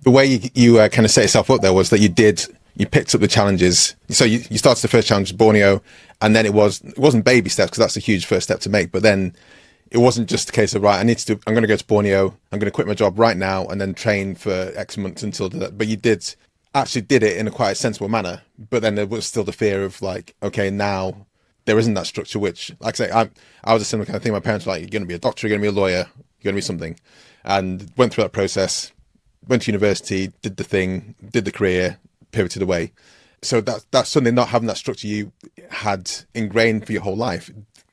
the way you kind of set yourself up there was that you picked up the challenges. So you started the first challenge, Borneo, and then it wasn't baby steps because that's a huge first step to make. But then it wasn't just a case of right, I'm going to go to Borneo, I'm going to quit my job right now and then train for X months until that. But you did it in a quite sensible manner. But then there was still the fear of like, okay, now there isn't that structure. Which, like I say, I was a similar kind of thing. My parents were like, you're going to be a doctor, you're going to be a lawyer, you're going to be something, and went through that process. Went to university, did the thing, did the career, pivoted away. So that's something, not having that structure you had ingrained for your whole life.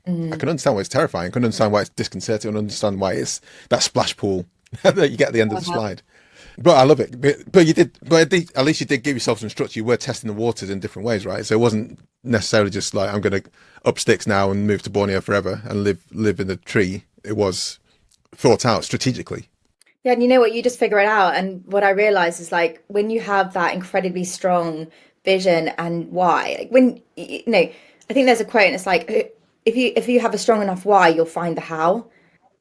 I Mm. can understand why it's terrifying. I can understand why it's disconcerting. I understand why it's that splash pool that you get at the end of the Uh-huh. slide. But I love it. But you did. But at least you did give yourself some structure. You were testing the waters in different ways, right? So it wasn't necessarily just like I'm going to up sticks now and move to Borneo forever and live in a tree. It was thought out strategically. Yeah, and you know what? You just figure it out. And what I realize is like when you have that incredibly strong vision and why, like I think there's a quote and it's like if you have a strong enough why, you'll find the how.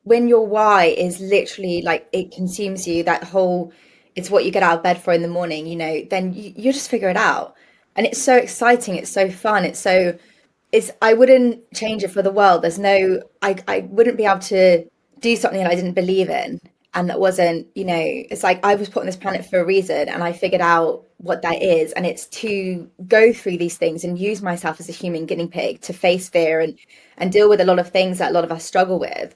When your why is literally like it consumes you, that whole it's what you get out of bed for in the morning, then you just figure it out. And it's so exciting, it's so fun, it's I wouldn't change it for the world. I wouldn't be able to do something that I didn't believe in and that wasn't, it's like I was put on this planet for a reason and I figured out what that is, and it's to go through these things and use myself as a human guinea pig to face fear and deal with a lot of things that a lot of us struggle with,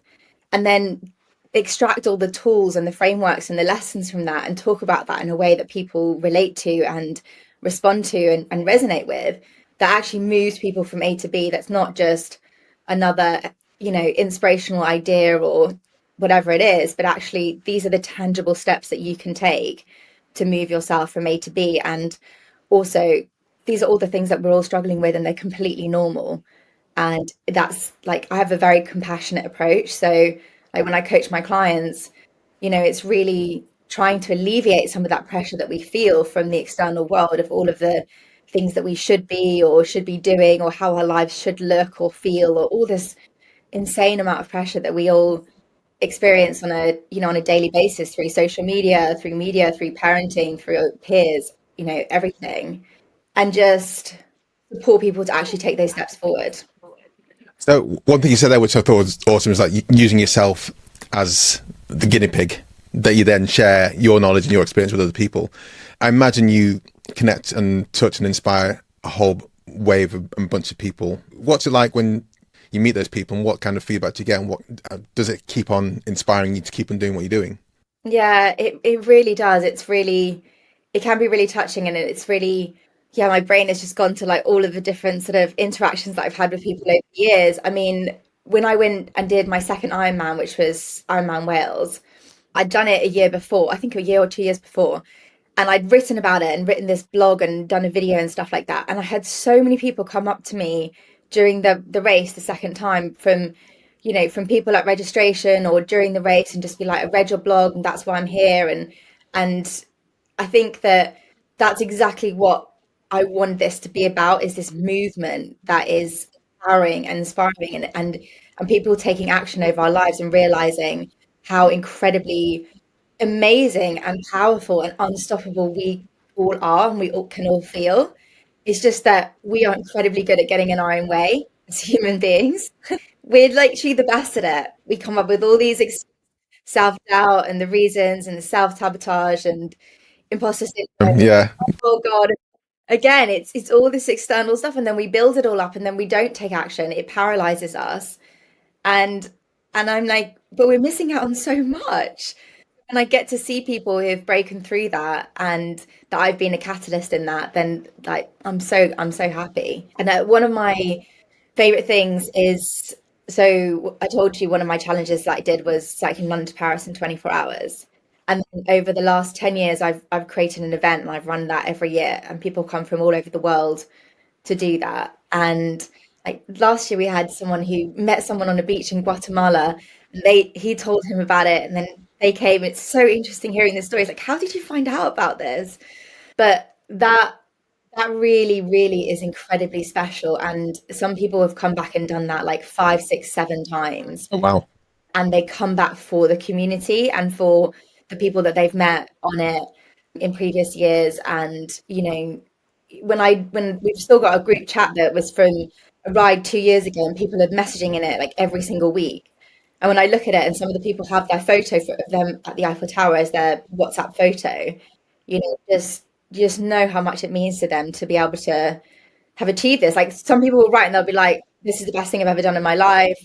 and then extract all the tools and the frameworks and the lessons from that and talk about that in a way that people relate to and respond to and resonate with, that actually moves people from A to B. That's not just another, inspirational idea or whatever it is, but actually these are the tangible steps that you can take to move yourself from A to B. And also, these are all the things that we're all struggling with and they're completely normal. And that's like I have a very compassionate approach. So like when I coach my clients, it's really trying to alleviate some of that pressure that we feel from the external world of all of the things that we should be or should be doing or how our lives should look or feel, or all this insane amount of pressure that we all experience on a daily basis through social media, through parenting, through peers, everything. And just support people to actually take those steps forward. So one thing you said there, which I thought was awesome, is like using yourself as the guinea pig that you then share your knowledge and your experience with other people. I imagine you connect and touch and inspire a whole wave of a bunch of people. What's it like when you meet those people, and what kind of feedback do you get, and what does it keep on inspiring you to keep on doing what you're doing? Yeah, it really does. It can be really touching, and it's really, yeah, my brain has just gone to like all of the different sort of interactions that I've had with people over the years. I mean, when I went and did my second Ironman, which was Ironman Wales, I'd done it a year before, I think a year or 2 years before, and I'd written about it and written this blog and done a video and stuff like that. And I had so many people come up to me during the race the second time from people at registration or during the race and just be like, I read your blog and that's why I'm here. And I think that that's exactly what I want this to be about, is this movement that is empowering and inspiring, and people taking action over our lives and realizing how incredibly amazing and powerful and unstoppable we all are and we all can all feel. It's just that we are incredibly good at getting in our own way as human beings. We're literally the best at it. We come up with all these self-doubt and the reasons and the self-sabotage and imposter syndrome. Yeah. Oh God. Again, it's all this external stuff, and then we build it all up and then we don't take action. It paralyzes us. And I'm like, but we're missing out on so much. And I get to see people who've broken through that and that I've been a catalyst in that, then like I'm so happy. And one of my favorite things is, so I told you one of my challenges that I did was cycling London to Paris in 24 hours. And then over the last 10 years, I've created an event and I've run that every year, and people come from all over the world to do that. And like last year, we had someone who met someone on a beach in Guatemala. He told him about it, and then they came. It's so interesting hearing the stories. Like, how did you find out about this? But that really, really is incredibly special. And some people have come back and done that like five, six, seven times, Oh wow. and they come back for the community and for the people that they've met on it. in previous years. And when we've still got a group chat that was from a ride 2 years ago, and people are messaging in it like every single week. And when I look at it, and some of the people have their photo of them at the Eiffel Tower as their WhatsApp photo, just you just know how much it means to them to be able to have achieved this. Like, some people will write and they'll be like, "This is the best thing I've ever done in my life."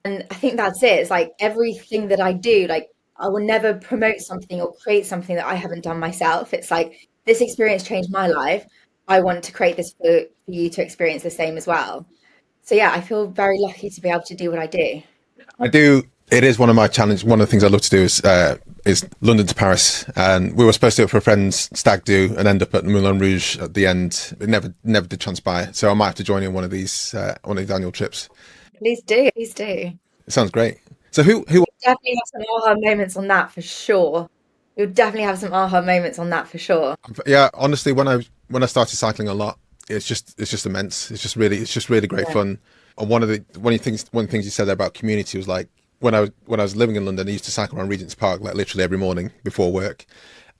And I think that's it. It's like everything that I do, like, I will never promote something or create something that I haven't done myself. It's like, this experience changed my life. I want to create this for you to experience the same as well. So yeah, I feel very lucky to be able to do what I do. I do. It is one of my challenges. One of the things I love to do is London to Paris, and we were supposed to do it for a friend's stag do, and end up at Moulin Rouge at the end. It never did transpire. So I might have to join you on one of these annual trips. Please do, please do. It sounds great. So who? Definitely have some aha moments on that for sure. You'll definitely have some aha moments on that for sure. Yeah, honestly, when I started cycling a lot, it's just immense. It's just really great Yeah. fun. And one of the things you said there about community was like when I was living in London, I used to cycle around Regent's Park like literally every morning before work,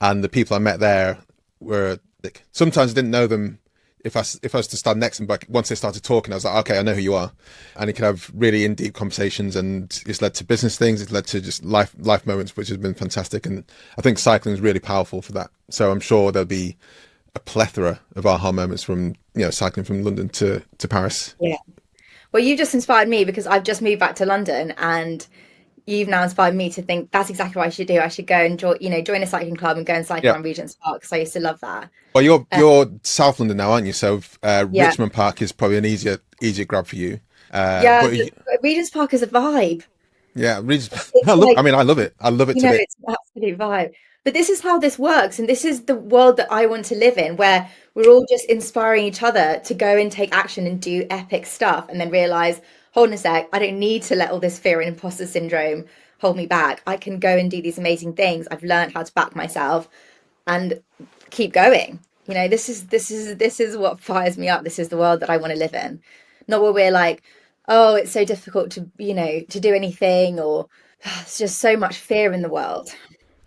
and the people I met there were like, sometimes I didn't know them. If I was to stand next to them, but once they started talking, I was like, okay, I know who you are, and you could have really in deep conversations, and it's led to business things. It's led to just life moments, which has been fantastic. And I think cycling is really powerful for that. So I'm sure there'll be a plethora of aha moments from cycling from London to Paris. Yeah. Well, you just inspired me because I've just moved back to London, and you've now inspired me to think that's exactly what I should do. I should go and join a cycling club and go and cycle Yeah. around Regent's Park because I used to love that. Well, Uh, you're South London now, aren't you? So yeah, Richmond Park is probably an easier grab for you. yeah. But Regent's Park is a vibe. yeah, Regis, It's like, I love it. I love it to it's an absolute vibe. But this is how this works, and this is the world that I want to live in, where we're all just inspiring each other to go and take action and do epic stuff, and then realize, hold on a sec, I don't need to let all this fear and imposter syndrome hold me back. I can go and do these amazing things. I've learned how to back myself and keep going. This is what fires me up. This is the world that I want to live in. Not where we're like, oh, it's so difficult to do anything, or there's just so much fear in the world.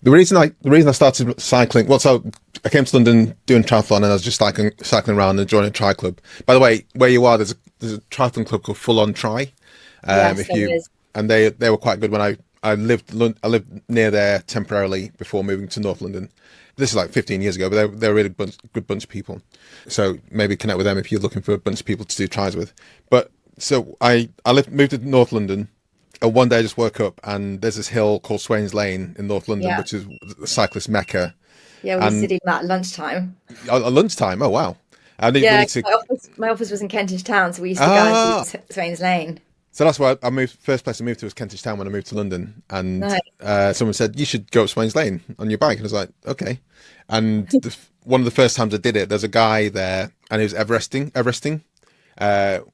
the reason I started cycling. Well, so I came to London doing triathlon, and I was just cycling around and joining a tri club. By the way, where you are, there's a triathlon club called Full On Tri. Yes, If there you is. and they were quite good when I lived near there temporarily before moving to North London. This is like 15 years ago, but they're a really good bunch of people. So maybe connect with them if you're looking for a bunch of people to do tries with. But so moved to North London. And one day I just woke up and there's this hill called Swains Lane in North London, Yeah. which is the cyclist mecca. Yeah, we used to And do that at lunchtime. at lunchtime, oh wow! And we Yeah, need to. my office was in Kentish Town, so we used to go and do Ah, Swains Lane. so that's why I moved. First place I moved to was Kentish Town when I moved to London, and Nice. someone said you should go up Swains Lane on your bike, and I was like, okay. And one of the first times I did it, there's a guy there, and he was Everesting,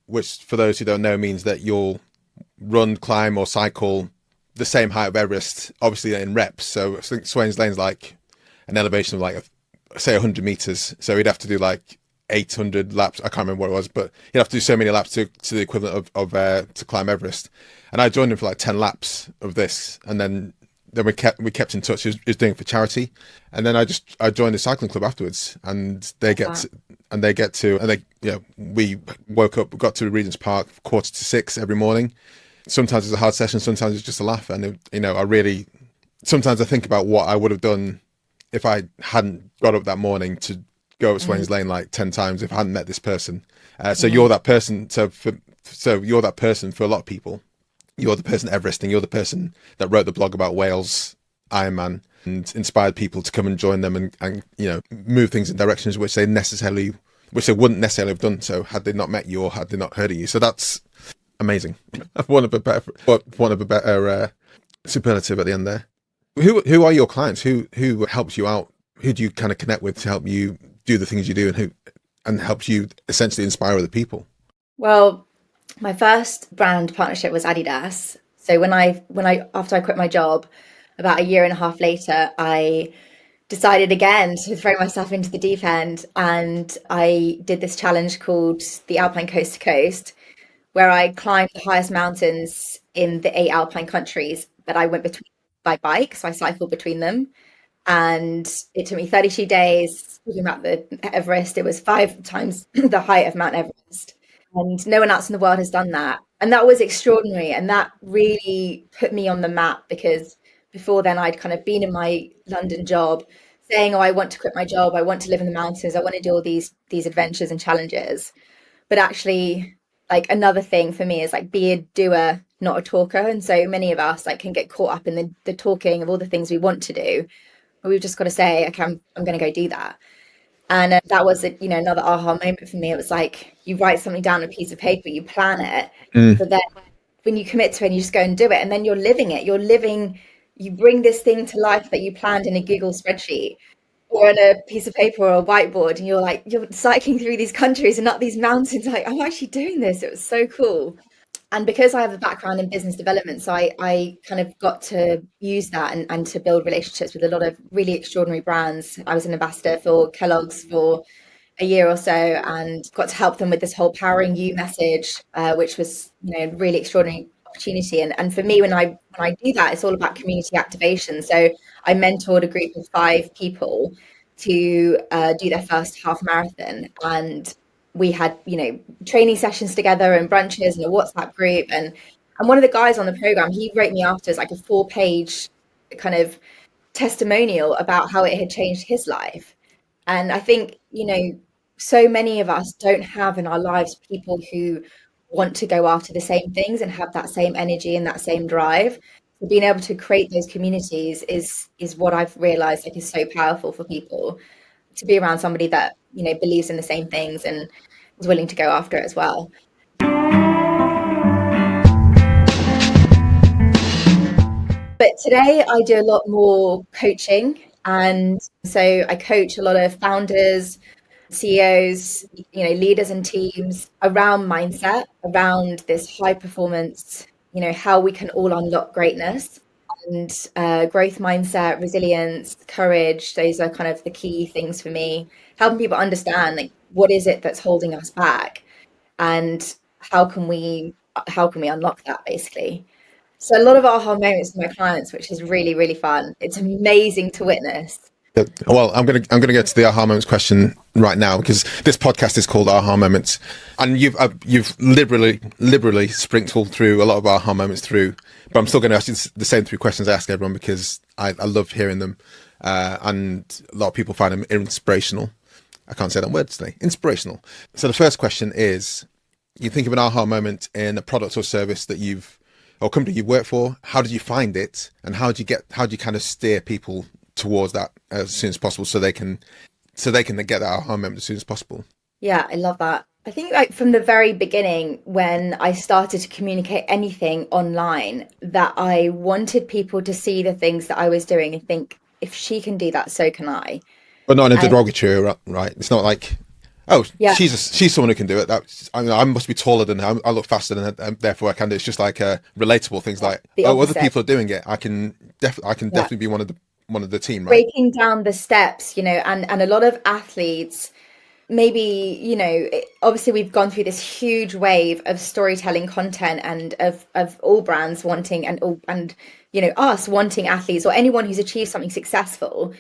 which for those who don't know means that you'll run, climb, or cycle the same height of Everest, obviously in reps. So I think Swains Lane's like an elevation of like say 100 meters. So he'd have to do like 800 laps. I can't remember what it was, but he'd have to do so many laps to the equivalent of to climb Everest. And I joined him for like 10 laps of this, and then we kept in touch. He was doing it for charity, and then I joined the cycling club afterwards, and Wow. we woke up, got to Regent's Park 5:45 every morning. Sometimes it's a hard session, sometimes it's just a laugh, and I really sometimes I think about what I would have done if I hadn't got up that morning to go up Mm, Swains Lane like 10 times if I hadn't met this person. So mm, you're that person. So you're that person for a lot of people. You're the person Everesting. You're the person that wrote the blog about Wales Ironman and inspired people to come and join them and move things in directions which they wouldn't necessarily have done so had they not met you or had they not heard of you. So that's amazing. One of a better superlative at the end there. Who are your clients? Who helps you out? Who do you kind of connect with to help you do the things you do, and helps you essentially inspire other people? Well, my first brand partnership was Adidas. So when I after I quit my job, about a year and a half later, I decided again to throw myself into the deep end, and I did this challenge called the Alpine Coast to Coast, where I climbed the highest mountains in the eight Alpine countries that I went between by bike. So I cycled between them. And it took me 32 days. Talking about the Everest, it was 5 times the height of Mount Everest. And no one else in the world has done that. And that was extraordinary. And that really put me on the map because before then I'd kind of been in my London job saying, oh, I want to quit my job. I want to live in the mountains. I want to do all these adventures and challenges. But actually, like another thing for me is like be a doer, not a talker. And so many of us like can get caught up in the talking of all the things we want to do. But we've just got to say, okay, I'm going to go do that. And that was, another aha moment for me. It was like you write something down on a piece of paper, you plan it, Mm. but then when you commit to it, you just go and do it, and then you're living it. You're living. You bring this thing to life that you planned in a Google spreadsheet or on a piece of paper or a whiteboard, and you're cycling through these countries and up these mountains. Like I'm actually doing this. It was so cool. And because I have a background in business development, so I kind of got to use that and to build relationships with a lot of really extraordinary brands. I was an ambassador for Kellogg's for a year or so and got to help them with this whole powering you message, which was really extraordinary opportunity. And for me, when I do that, it's all about community activation. So I mentored a group of 5 people to do their first half marathon, and we had training sessions together and brunches and a WhatsApp group. And one of the guys on the program, he wrote me after as like a 4-page kind of testimonial about how it had changed his life. And I think, so many of us don't have in our lives people who want to go after the same things and have that same energy and that same drive. So being able to create those communities is what I've realized like is so powerful for people, to be around somebody that, believes in the same things and is willing to go after it as well. But today I do a lot more coaching. And so I coach a lot of founders, CEOs, leaders and teams around mindset, around this high performance, how we can all unlock greatness and growth mindset, resilience, courage. Those are kind of the key things for me, helping people understand like what is it that's holding us back and how can we unlock that basically. So a lot of aha moments with my clients, which is really, really fun. It's amazing to witness. Yeah. Well, I'm gonna get to the aha moments question right now because this podcast is called Aha Moments, and you've liberally sprinkled through a lot of aha moments through. But I'm still going to ask you the same 3 questions I ask everyone because I love hearing them, and a lot of people find them inspirational. I can't say that word today. Inspirational. So the first question is: you think of an aha moment in a product or service that you've or company you've worked for. How did you find it, and how do you kind of steer people towards that as soon as possible so they can get that aha moment as soon as possible? Yeah, I love that. I think like from the very beginning, when I started to communicate anything online, that I wanted people to see the things that I was doing and think, if she can do that, so can I. But not in a And derogatory, right? It's not like, oh, yeah, she's someone who can do it. I must be taller than her. I look faster than her, and therefore I can do it. It's just like relatable things like, the oh, other opposite. people are doing it. I can Yeah. definitely be one of the team, right? Breaking down the steps, and a lot of athletes maybe obviously we've gone through this huge wave of storytelling content and of all brands wanting and us wanting athletes or anyone who's achieved something successful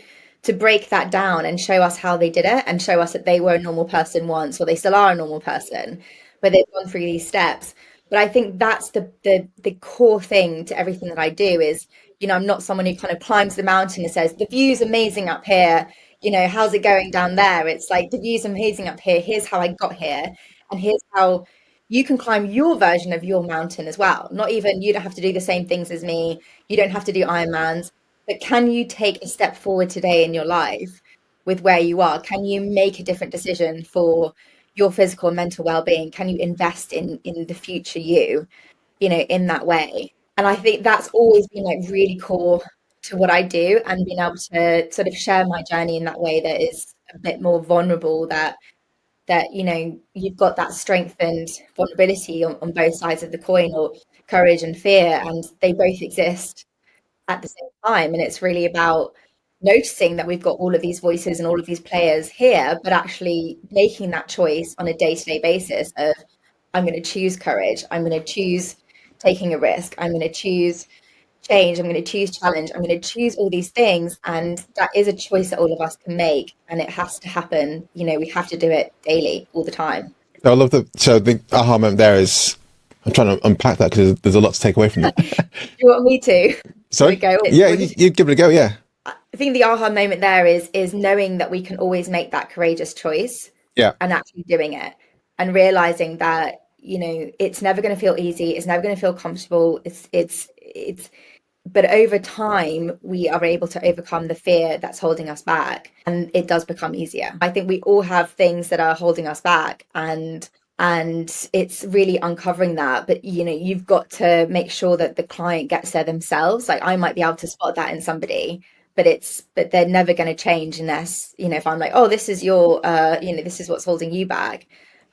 to break that down and show us how they did it and show us that they were a normal person once or they still are a normal person, but they've gone through these steps. But I think that's the core thing to everything that I do is, I'm not someone who kind of climbs the mountain and says the view's amazing up here, how's it going down there? It's like the view's amazing up here. Here's how I got here. And here's how you can climb your version of your mountain as well. Not even, you don't have to do the same things as me. You don't have to do Ironmans, but can you take a step forward today in your life with where you are? Can you make a different decision for your physical and mental well-being? Can you invest in the future you, in that way? And I think that's always been like really core to what I do and being able to sort of share my journey in that way that is a bit more vulnerable, that you've got that strength and vulnerability on both sides of the coin, or courage and fear, and they both exist at the same time. And it's really about noticing that we've got all of these voices and all of these players here, but actually making that choice on a day-to-day basis of, I'm going to choose courage, I'm going to choose taking a risk, I'm going to choose change, I'm going to choose challenge, I'm going to choose all these things. And that is a choice that all of us can make. And it has to happen. We have to do it daily, all the time. So I love the aha moment there is, I'm trying to unpack that because there's a lot to take away from that. Do you want me to give it a Sorry? go? Yeah, What did you give it a go. Yeah. I think the aha moment there is knowing that we can always make that courageous choice Yeah. and actually doing it and realizing that, it's never going to feel easy. It's never going to feel comfortable. But over time, we are able to overcome the fear that's holding us back, and it does become easier. I think we all have things that are holding us back, and it's really uncovering that. But you've got to make sure that the client gets there themselves. Like, I might be able to spot that in somebody, but they're never going to change unless, if I'm like, oh, this is your this is what's holding you back.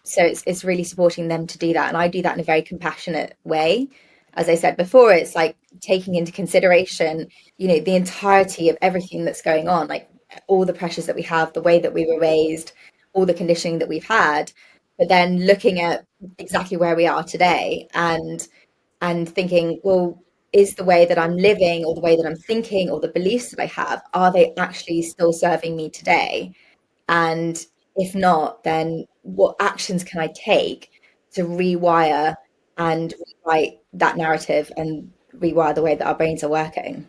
So it's really supporting them to do that, and I do that in a very compassionate way. As I said before, it's like taking into consideration, the entirety of everything that's going on, like all the pressures that we have, the way that we were raised, all the conditioning that we've had, but then looking at exactly where we are today, and thinking, well, is the way that I'm living, or the way that I'm thinking, or the beliefs that I have, are they actually still serving me today? And if not, then what actions can I take to rewire and rewrite that narrative and rewire the way that our brains are working?